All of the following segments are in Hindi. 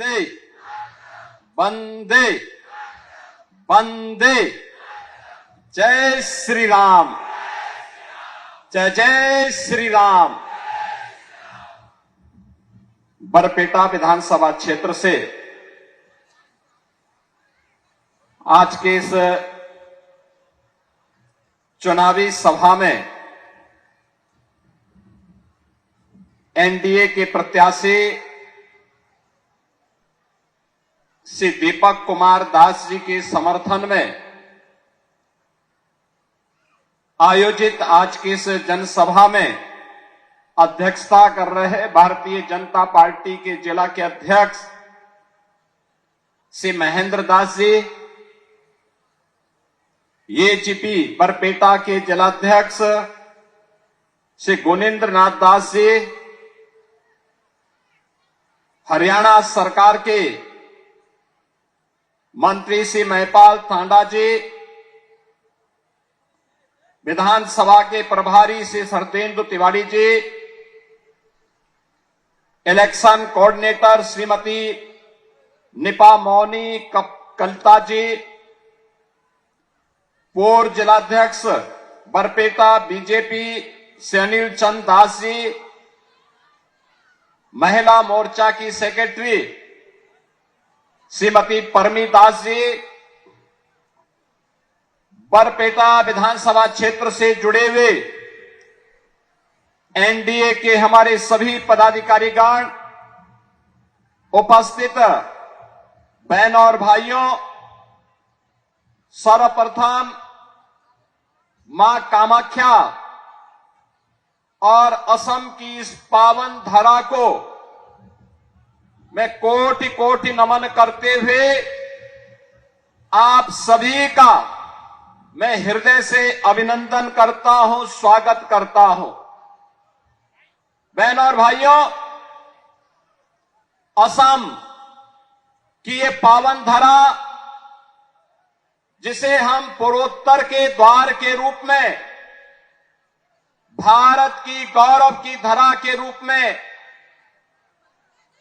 वंदे वंदे वंदे। जय श्री राम, जय जय श्री राम। बरपेटा विधानसभा क्षेत्र से आज के इस चुनावी सभा में एनडीए के प्रत्याशी श्री दीपक कुमार दास जी के समर्थन में आयोजित आज की इस जनसभा में अध्यक्षता कर रहे भारतीय जनता पार्टी के जिला के अध्यक्ष श्री महेंद्र दास जी, एजीपी बरपेटा के जिलाध्यक्ष श्री गुणेंद्र नाथ दास जी, हरियाणा सरकार के मंत्री श्री महिपाल तांडा जी, विधानसभा के प्रभारी श्री शरदेंदु तिवारी जी, इलेक्शन कोऑर्डिनेटर श्रीमती निपा मौनी कलता जी, पूर्व जिलाध्यक्ष बरपेटा बीजेपी श्री अनिल चंद दास जी, महिला मोर्चा की सेक्रेटरी श्रीमती परमी दास जी, बरपेटा विधानसभा क्षेत्र से जुड़े हुए एनडीए के हमारे सभी पदाधिकारीगण, उपस्थित बहनों और भाइयों, सर्वप्रथम मां कामाख्या और असम की इस पावन धरा को मैं कोटि कोटि नमन करते हुए आप सभी का मैं हृदय से अभिनंदन करता हूं, स्वागत करता हूं। बहनों और भाइयों, असम की ये पावन धरा जिसे हम पूर्वोत्तर के द्वार के रूप में, भारत की गौरव की धरा के रूप में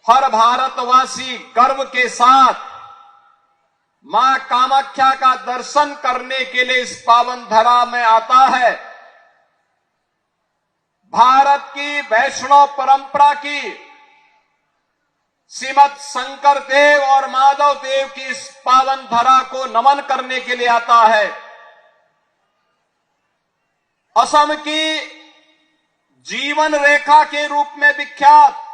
हर भारतवासी गर्व के साथ मां कामाख्या का दर्शन करने के लिए इस पावन धरा में आता है। भारत की वैष्णव परंपरा की श्रीमद शंकर देव और माधव देव की इस पावन धरा को नमन करने के लिए आता है। असम की जीवन रेखा के रूप में विख्यात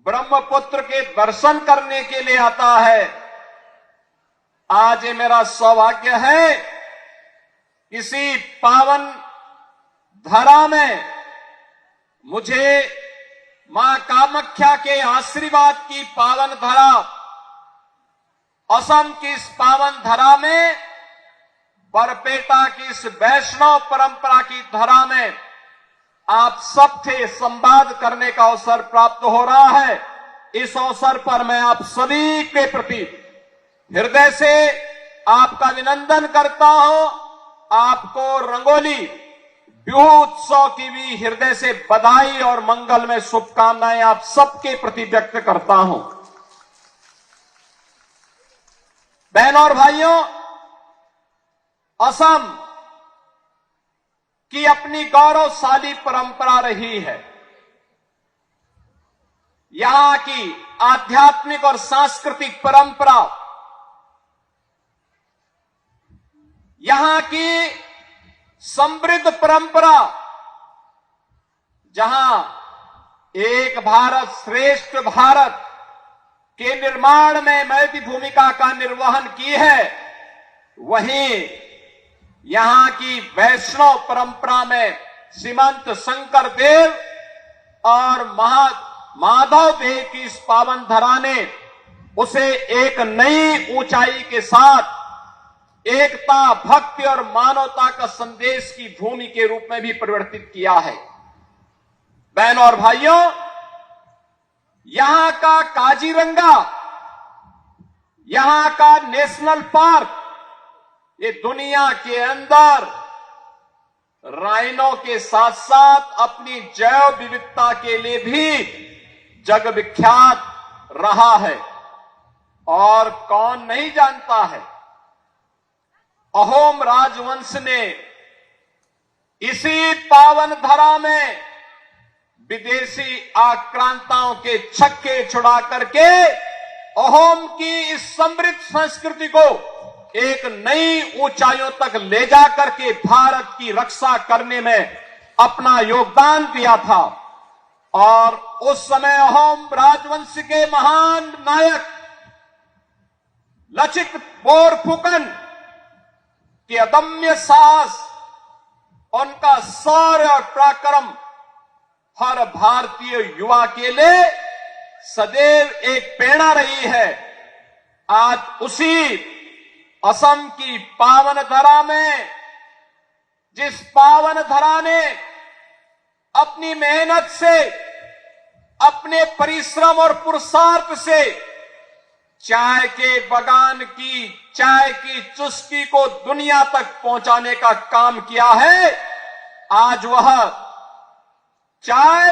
ब्रह्मपुत्र के दर्शन करने के लिए आता है। आज ये मेरा सौभाग्य है, इसी पावन धरा में मुझे मां कामाख्या के आशीर्वाद की पावन धरा, असम की इस पावन धरा में, बरपेटा की इस वैष्णव परंपरा की धरा में आप सबसे संवाद करने का अवसर प्राप्त हो रहा है। इस अवसर पर मैं आप सभी के प्रति हृदय से आपका अभिनंदन करता हूं। आपको रंगोली बिहू उत्सव की भी हृदय से बधाई और मंगल में शुभकामनाएं आप सबके प्रति व्यक्त करता हूं। बहनों और भाइयों, असम की अपनी गौरवशाली परंपरा रही है। यहां की आध्यात्मिक और सांस्कृतिक परंपरा, यहां की समृद्ध परंपरा, जहां एक भारत श्रेष्ठ भारत के निर्माण में महती भूमिका का निर्वहन की है, वहीं यहां की वैष्णव परंपरा में श्रीमंत शंकर देव और माधव देव की इस पावन धरा ने उसे एक नई ऊंचाई के साथ एकता, भक्ति और मानवता का संदेश की भूमि के रूप में भी परिवर्तित किया है। बहनों और भाइयों, यहां का काजीरंगा, यहां का नेशनल पार्क, ये दुनिया के अंदर राइनो के साथ साथ अपनी जैव विविधता के लिए भी जग विख्यात रहा है। और कौन नहीं जानता है, अहोम राजवंश ने इसी पावन धरा में विदेशी आक्रांताओं के छक्के छुड़ा करके अहोम की इस समृद्ध संस्कृति को एक नई ऊंचाइयों तक ले जा करके भारत की रक्षा करने में अपना योगदान दिया था। और उस समय अहोम राजवंश के महान नायक लचित बोरफुकन की अदम्य साहस, उनका शौर्य और पराक्रम हर भारतीय युवा के लिए सदैव एक प्रेरणा रही है। आज उसी असम की पावन धरा में, जिस पावन धरा ने अपनी मेहनत से, अपने परिश्रम और पुरुषार्थ से चाय के बगान की, चाय की चुस्की को दुनिया तक पहुंचाने का काम किया है, आज वह चाय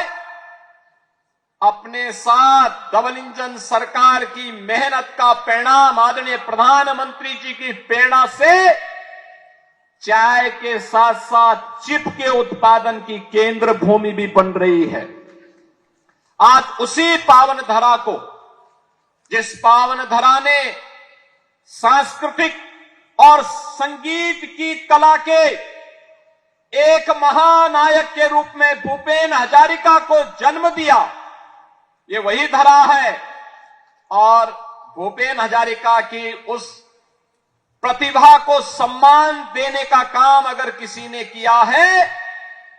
अपने साथ डबल इंजन सरकार की मेहनत का परिणाम, आदरणीय प्रधानमंत्री जी की प्रेरणा से चाय के साथ साथ चिप के उत्पादन की केंद्र भूमि भी बन रही है। आज उसी पावन धरा को, जिस पावन धरा ने सांस्कृतिक और संगीत की कला के एक महानायक के रूप में भूपेन हजारिका को जन्म दिया, ये वही धरा है। और भूपेन हजारिका की उस प्रतिभा को सम्मान देने का काम अगर किसी ने किया है,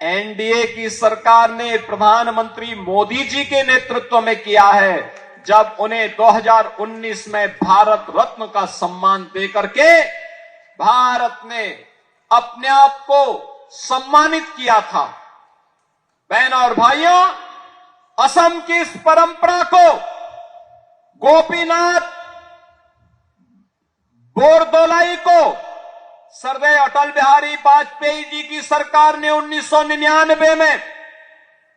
एनडीए की सरकार ने प्रधानमंत्री मोदी जी के नेतृत्व में किया है, जब उन्हें 2019 में भारत रत्न का सम्मान देकर के भारत ने अपने आप को सम्मानित किया था। बहनों और भाइयों, असम की इस परंपरा को गोपीनाथ बोरदोलाई को सरदार अटल बिहारी वाजपेयी जी की सरकार ने 1999 में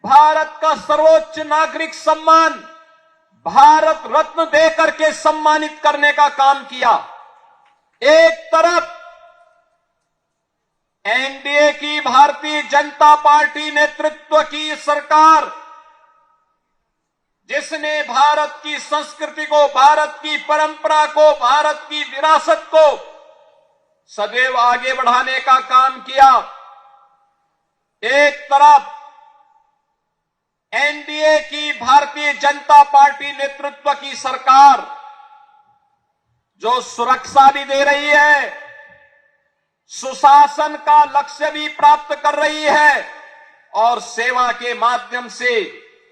भारत का सर्वोच्च नागरिक सम्मान भारत रत्न देकर के सम्मानित करने का काम किया। एक तरफ एनडीए की भारतीय जनता पार्टी नेतृत्व की सरकार, जिसने भारत की संस्कृति को, भारत की परंपरा को, भारत की विरासत को सदैव आगे बढ़ाने का काम किया। एक तरफ एनडीए की भारतीय जनता पार्टी नेतृत्व की सरकार जो सुरक्षा भी दे रही है, सुशासन का लक्ष्य भी प्राप्त कर रही है और सेवा के माध्यम से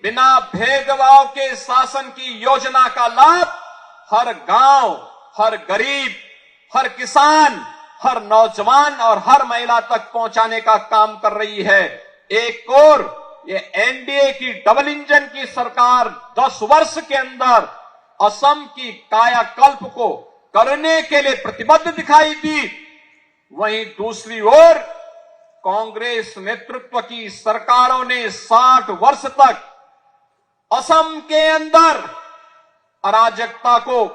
बिना भेदभाव के शासन की योजना का लाभ हर गांव, हर गरीब, हर किसान, हर नौजवान और हर महिला तक पहुंचाने का काम कर रही है। एक और ये एनडीए की डबल इंजन की सरकार 10 वर्ष के अंदर असम की कायाकल्प को करने के लिए प्रतिबद्ध दिखाई दी। वहीं दूसरी ओर कांग्रेस नेतृत्व की सरकारों ने 60 वर्ष तक असम के अंदर अराजकता को,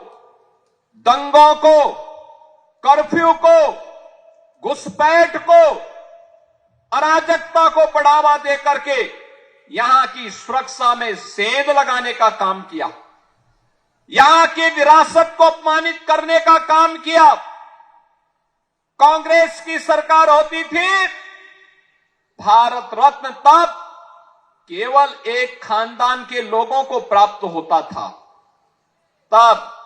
दंगों को, कर्फ्यू को, घुसपैठ को, अराजकता को बढ़ावा देकर के यहां की सुरक्षा में सेंध लगाने का काम किया, यहां की विरासत को अपमानित करने का काम किया। कांग्रेस की सरकार होती थी, भारत रत्न तब केवल एक खानदान के लोगों को प्राप्त होता था। तब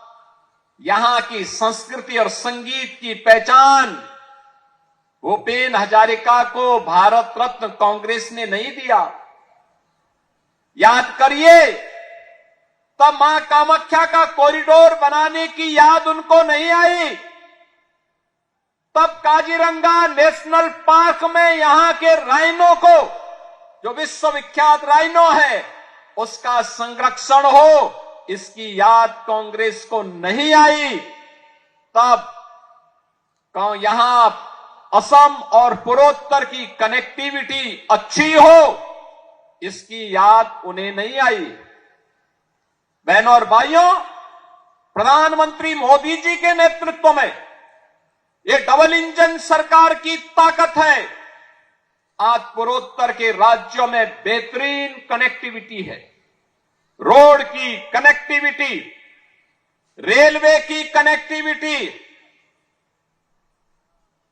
यहां की संस्कृति और संगीत की पहचान भूपेन हजारिका को भारत रत्न कांग्रेस ने नहीं दिया। याद करिए, तब मां कामाख्या का कॉरिडोर बनाने की याद उनको नहीं आई। तब काजीरंगा नेशनल पार्क में यहां के राइनो को, जो विश्वविख्यात राइनो है, उसका संरक्षण हो, इसकी याद कांग्रेस को नहीं आई। तब यहां असम और पूर्वोत्तर की कनेक्टिविटी अच्छी हो, इसकी याद उन्हें नहीं आई। बहनों और भाइयों, प्रधानमंत्री मोदी जी के नेतृत्व में ये डबल इंजन सरकार की ताकत है। आज पूर्वोत्तर के राज्यों में बेहतरीन कनेक्टिविटी है। रोड की कनेक्टिविटी, रेलवे की कनेक्टिविटी,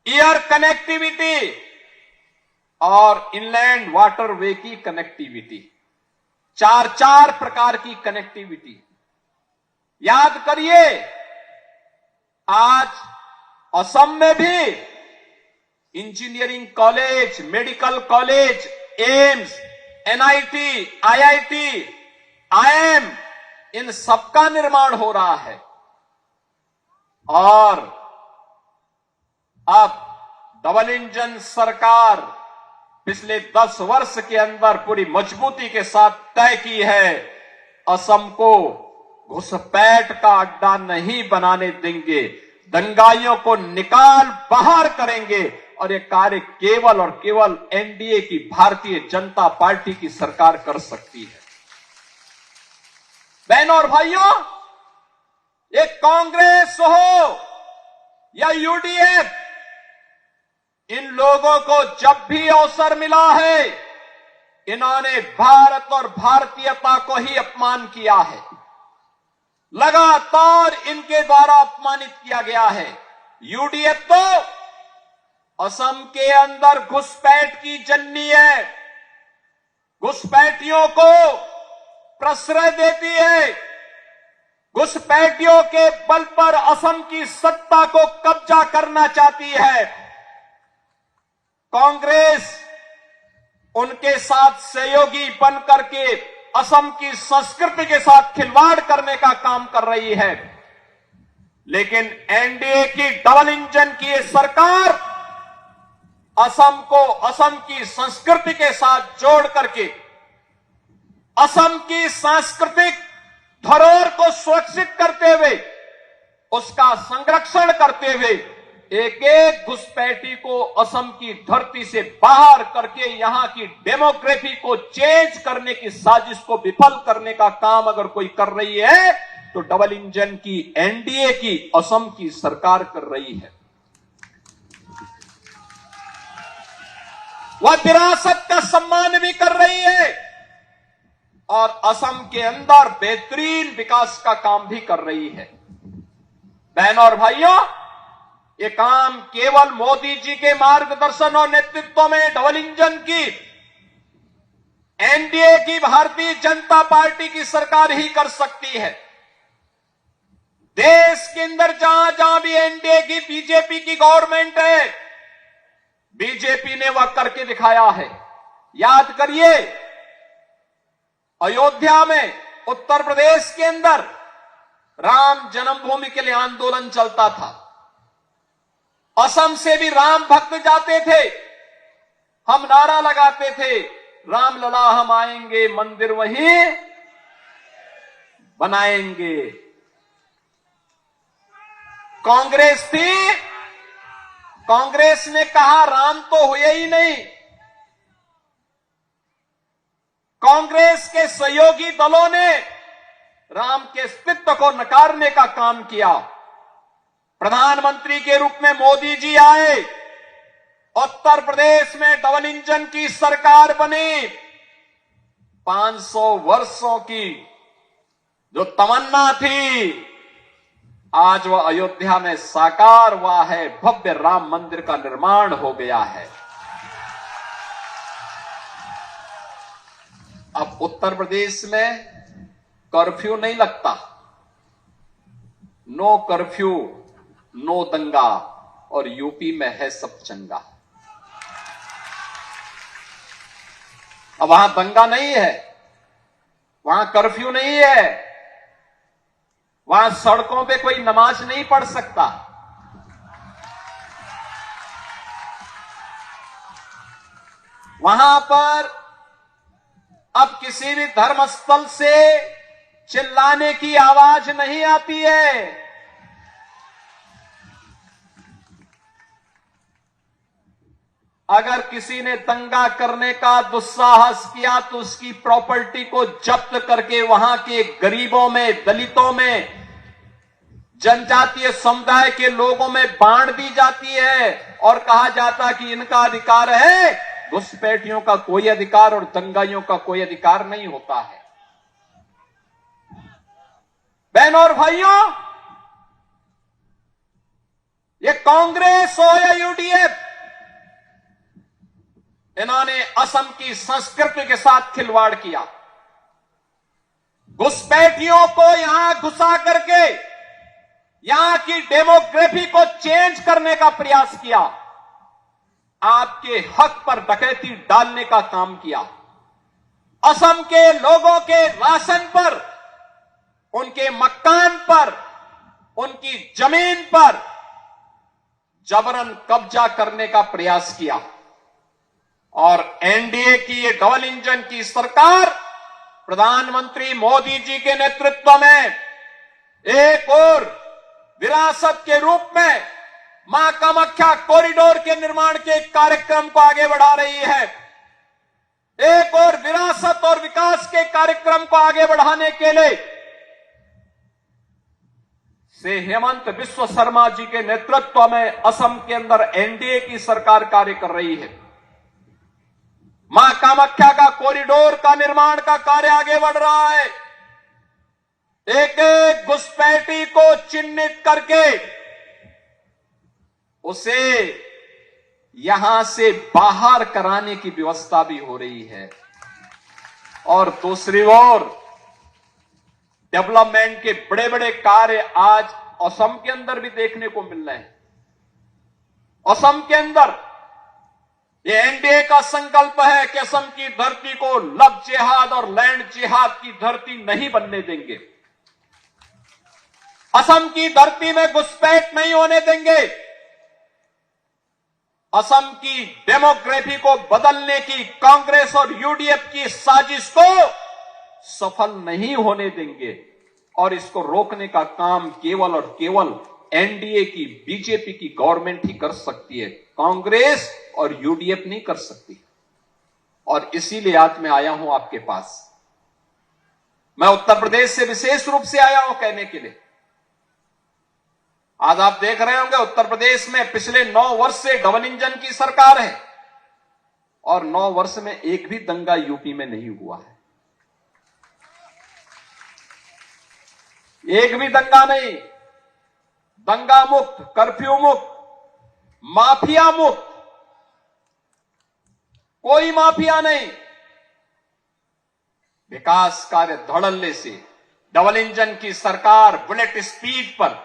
एयर कनेक्टिविटी और इनलैंड वाटरवे की कनेक्टिविटी, चार प्रकार की कनेक्टिविटी। याद करिए, आज असम में भी engineering college, medical college, AIIMS, NIT, IIT, IIM, इन सबका निर्माण हो रहा है। और अब डबल इंजन सरकार पिछले 10 वर्ष के अंदर पूरी मजबूती के साथ तय की है, असम को घुसपैठ का अड्डा नहीं बनाने देंगे, दंगाइयों को निकाल बाहर करेंगे और ये कार्य केवल और केवल एनडीए की भारतीय जनता पार्टी की सरकार कर सकती है। बहनों और भाइयों, ये कांग्रेस हो या यूडीएफ, इन लोगों को जब भी अवसर मिला है, इन्होंने भारत और भारतीयता को ही अपमान किया है। लगातार इनके द्वारा अपमानित किया गया है। यूडीएफ तो असम के अंदर घुसपैठ की जन्नी है, घुसपैठियों को प्रश्रय देती है, घुसपैठियों के बल पर असम की सत्ता को कब्जा करना चाहती है। कांग्रेस उनके साथ सहयोगी बन करके असम की संस्कृति के साथ खिलवाड़ करने का काम कर रही है। लेकिन एनडीए की डबल इंजन की ये सरकार असम को असम की संस्कृति के साथ जोड़ करके असम की सांस्कृतिक धरोहर को सुरक्षित करते हुए, उसका संरक्षण करते हुए, एक एक घुसपैठी को असम की धरती से बाहर करके यहां की डेमोग्राफी को चेंज करने की साजिश को विफल करने का काम अगर कोई कर रही है तो डबल इंजन की एनडीए की असम की सरकार कर रही है। वह विरासत का सम्मान भी कर रही है और असम के अंदर बेहतरीन विकास का काम भी कर रही है। बहनों और भाइयों, ये काम केवल मोदी जी के मार्गदर्शन और नेतृत्व में डबल इंजन की एनडीए की भारतीय जनता पार्टी की सरकार ही कर सकती है। देश के अंदर जहां जहां भी एनडीए की बीजेपी की गवर्नमेंट है, बीजेपी ने वह करके दिखाया है। याद करिए, अयोध्या में, उत्तर प्रदेश के अंदर राम जन्मभूमि के लिए आंदोलन चलता था। असम से भी राम भक्त जाते थे, हम नारा लगाते थे, राम लला हम आएंगे, मंदिर वहीं बनाएंगे। कांग्रेस थी, कांग्रेस ने कहा राम तो हुए ही नहीं। कांग्रेस के सहयोगी दलों ने राम के अस्तित्व को नकारने का काम किया। प्रधानमंत्री के रूप में मोदी जी आए, उत्तर प्रदेश में डबल इंजन की सरकार बनी। 500 वर्षों की जो तमन्ना थी, आज वह अयोध्या में साकार हुआ है। भव्य राम मंदिर का निर्माण हो गया है। अब उत्तर प्रदेश में कर्फ्यू नहीं लगता, नो कर्फ्यू नो दंगा, और यूपी में है सब चंगा। अब वहां दंगा नहीं है, वहां कर्फ्यू नहीं है, वहां सड़कों पे कोई नमाज नहीं पढ़ सकता। वहां पर अब किसी भी धर्मस्थल से चिल्लाने की आवाज नहीं आती है। अगर किसी ने दंगा करने का दुस्साहस किया तो उसकी प्रॉपर्टी को जब्त करके वहां के गरीबों में, दलितों में, जनजातीय समुदाय के लोगों में बांट दी जाती है और कहा जाता कि इनका अधिकार है। घुसपैठियों का कोई अधिकार और दंगाइयों का कोई अधिकार नहीं होता है। बहनों और भाइयों, ये कांग्रेस हो या यूडीएफ, इन्होंने असम की संस्कृति के साथ खिलवाड़ किया। घुसपैठियों को यहां घुसा करके यहां की डेमोग्राफी को चेंज करने का प्रयास किया। आपके हक पर डकैती डालने का काम किया। असम के लोगों के राशन पर, उनके मकान पर, उनकी जमीन पर जबरन कब्जा करने का प्रयास किया। और एनडीए की ये डबल इंजन की सरकार प्रधानमंत्री मोदी जी के नेतृत्व में एक और विरासत के रूप में मां कामाख्या कॉरिडोर के निर्माण के कार्यक्रम को आगे बढ़ा रही है। एक और विरासत और विकास के कार्यक्रम को आगे बढ़ाने के लिए से हेमंत बिस्व शर्मा जी के नेतृत्व में असम के अंदर एनडीए की सरकार कार्य कर रही है। मां कामाख्या का कॉरिडोर का निर्माण का कार्य आगे बढ़ रहा है। एक एक घुसपैठी को चिन्हित करके उसे यहां से बाहर कराने की व्यवस्था भी हो रही है। और दूसरी ओर डेवलपमेंट के बड़े बड़े कार्य आज असम के अंदर भी देखने को मिल रहे हैं। असम के अंदर ये एनडीए का संकल्प है कि असम की धरती को लव जिहाद और लैंड जिहाद की धरती नहीं बनने देंगे। असम की धरती में घुसपैठ नहीं होने देंगे। असम की डेमोग्राफी को बदलने की कांग्रेस और यूडीएफ की साजिश को सफल नहीं होने देंगे। और इसको रोकने का काम केवल और केवल एनडीए की, बीजेपी की गवर्नमेंट ही कर सकती है। कांग्रेस और यूडीएफ नहीं कर सकती। और इसीलिए आज मैं आया हूं आपके पास। मैं उत्तर प्रदेश से विशेष रूप से आया हूं कहने के लिए। आज आप देख रहे होंगे उत्तर प्रदेश में पिछले 9 वर्ष से डबल इंजन की सरकार है और 9 वर्ष में एक भी दंगा यूपी में नहीं हुआ है। एक भी दंगा नहीं। दंगा मुक्त, कर्फ्यू मुक्त, माफिया मुक्त, कोई माफिया नहीं। विकास कार्य धड़ल्ले से डबल इंजन की सरकार बुलेट स्पीड पर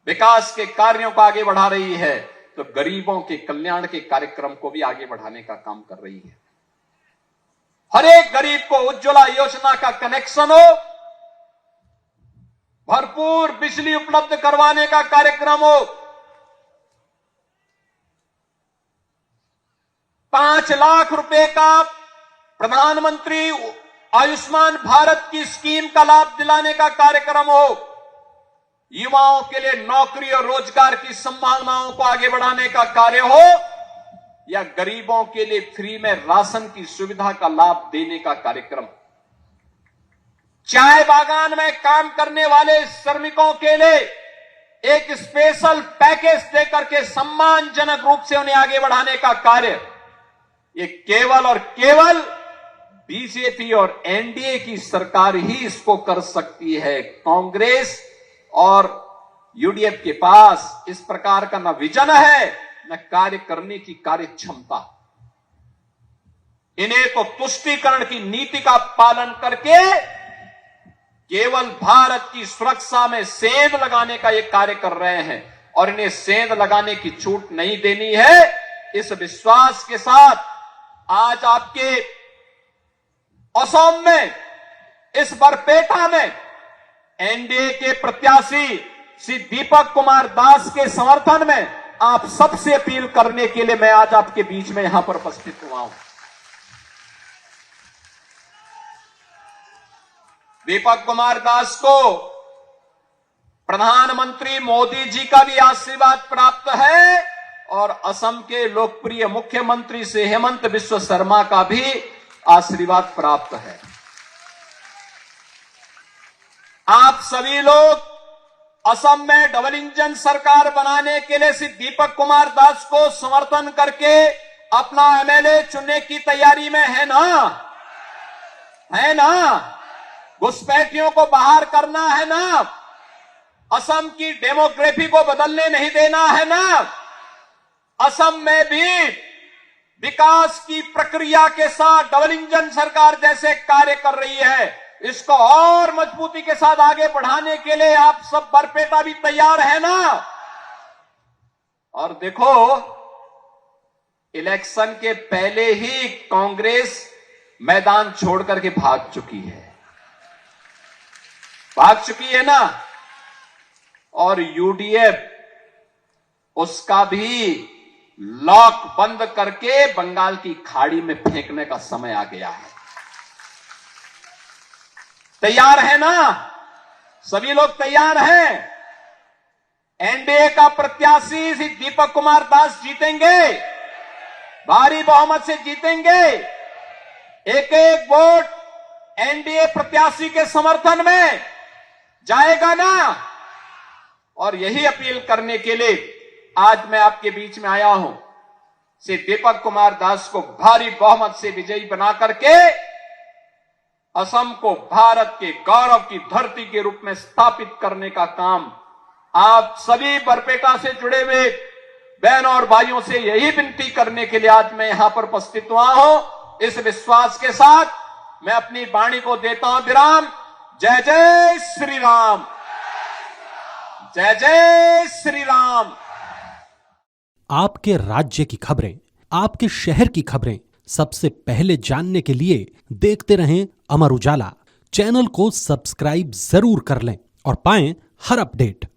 विकास के कार्यों को आगे बढ़ा रही है, तो गरीबों के कल्याण के कार्यक्रम को भी आगे बढ़ाने का काम कर रही है। हर एक गरीब को उज्ज्वला योजना का कनेक्शन हो, भरपूर बिजली उपलब्ध करवाने का कार्यक्रम हो, 5 लाख रुपए का प्रधानमंत्री आयुष्मान भारत की स्कीम का लाभ दिलाने का कार्यक्रम हो, युवाओं के लिए नौकरी और रोजगार की संभावनाओं को आगे बढ़ाने का कार्य हो, या गरीबों के लिए फ्री में राशन की सुविधा का लाभ देने का कार्यक्रम। चाय बागान में काम करने वाले श्रमिकों के लिए एक स्पेशल पैकेज देकर के सम्मानजनक रूप से उन्हें आगे बढ़ाने का कार्य, ये केवल और केवल बीजेपी और एनडीए की सरकार ही इसको कर सकती है। कांग्रेस और यूडीएफ के पास इस प्रकार का न विजन है, न कार्य करने की कार्य क्षमता। इन्हें तो तुष्टीकरण की नीति का पालन करके केवल भारत की सुरक्षा में सेंध लगाने का ये कार्य कर रहे हैं, और इन्हें सेंध लगाने की छूट नहीं देनी है। इस विश्वास के साथ आज आपके असम में, इस बरपेटा में एनडीए के प्रत्याशी श्री दीपक कुमार दास के समर्थन में आप सबसे अपील करने के लिए मैं आज आपके बीच में यहां पर उपस्थित हुआ हूं। दीपक कुमार दास को प्रधानमंत्री मोदी जी का भी आशीर्वाद प्राप्त है और असम के लोकप्रिय मुख्यमंत्री से हेमंत बिस्व शर्मा का भी आशीर्वाद प्राप्त है। आप सभी लोग असम में डबल इंजन सरकार बनाने के लिए श्री दीपक कुमार दास को समर्थन करके अपना एमएलए चुनने की तैयारी में है ना? है ना? घुसपैठियों को बाहर करना है ना? असम की डेमोग्राफी को बदलने नहीं देना है ना? असम में भी विकास की प्रक्रिया के साथ डबल इंजन सरकार जैसे कार्य कर रही है, इसको और मजबूती के साथ आगे बढ़ाने के लिए आप सब बरपेटा भी तैयार है ना? और देखो, इलेक्शन के पहले ही कांग्रेस मैदान छोड़कर के भाग चुकी है ना? और यूडीएफ उसका भी लॉक बंद करके बंगाल की खाड़ी में फेंकने का समय आ गया है। तैयार है ना? सभी लोग तैयार हैं? एनडीए का प्रत्याशी श्री दीपक कुमार दास जीतेंगे, भारी बहुमत से जीतेंगे। एक एक वोट एनडीए प्रत्याशी के समर्थन में जाएगा ना? और यही अपील करने के लिए आज मैं आपके बीच में आया हूं। श्री दीपक कुमार दास को भारी बहुमत से विजयी बना करके असम को भारत के गौरव की धरती के रूप में स्थापित करने का काम आप सभी बरपेटा से जुड़े हुए बहनों और भाइयों से यही विनती करने के लिए आज मैं यहां पर उपस्थित हुआ हूं। इस विश्वास के साथ मैं अपनी वाणी को देता हूं विराम। जय जय श्री राम, जय जय श्री राम। आपके राज्य की खबरें, आपके शहर की खबरें सबसे पहले जानने के लिए देखते रहें अमर उजाला। चैनल को सब्सक्राइब जरूर कर लें और पाएं हर अपडेट।